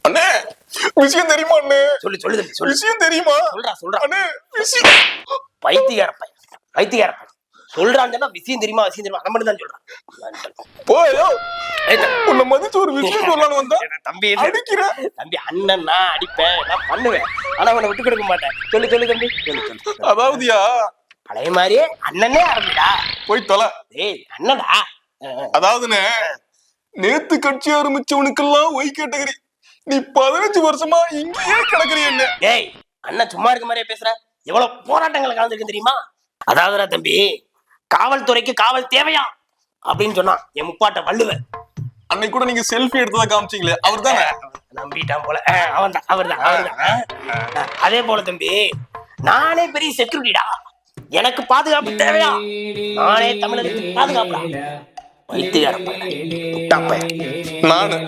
அண்ணே விஷயம் தெரியுமா அண்ணே? சொல்லு சொல்லு தம்பி சொல்லு. விஷயம் தெரியுமா? சொல்றா அண்ணே விஷயம். பைத்தியார பையன் சொல்றான்னா விஷயம் தெரியுமா அதை மட்டும் தான் சொல்றான். போயோ உன்னை மதிச்சு ஒரு விஷயம் சொல்லலாம்னு வந்தா தம்பி அடிக்கிற. தம்பி அண்ணன் நான் அடிப்பேன், நான் பண்ணுவேன், ஆனா அவனை விட்டு கொடுக்க மாட்டேன். சொல்லு சொல்லு தம்பி சொல்லு. அதாவதுயா பழைய மாதிரியே அண்ணனே ஆரம்பிடா. போய் தொலை. ஏய் அண்ணடா. அதாவதுண்ணே நேத்து கட்சி ஆரம்பிச்சவனுக்கெல்லாம் ஒய் கேட்டகரி. நீ 15 வருஷமா இங்கேயே கிடக்குறீ என்ன? ஏய் அண்ணன் சும்மா இருக்க மாதிரியே பேசுற. எவ்வளவு போராட்டங்கள் கலந்துருக்கு தெரியுமா? அதாவதுடா தம்பி, காவல்துறைக்கு காவல் தேவையா அப்படின்னு சொன்னான் என் முப்பாட்ட வள்ளுவர். அன்னைக்கு கூட நீங்க செல்ஃபி எடுத்ததா காமிச்சீங்களே, அவர் தானே? நம்பிட்டான் போல. அவர்தான். அதே போல தம்பி, நானே பெரிய செக்யூரிட்டிடா, எனக்கு பாதுகாப்பு தேவையா? நானே தமிழகத்துக்கு பாதுகாப்பு. வைத்தியார நானு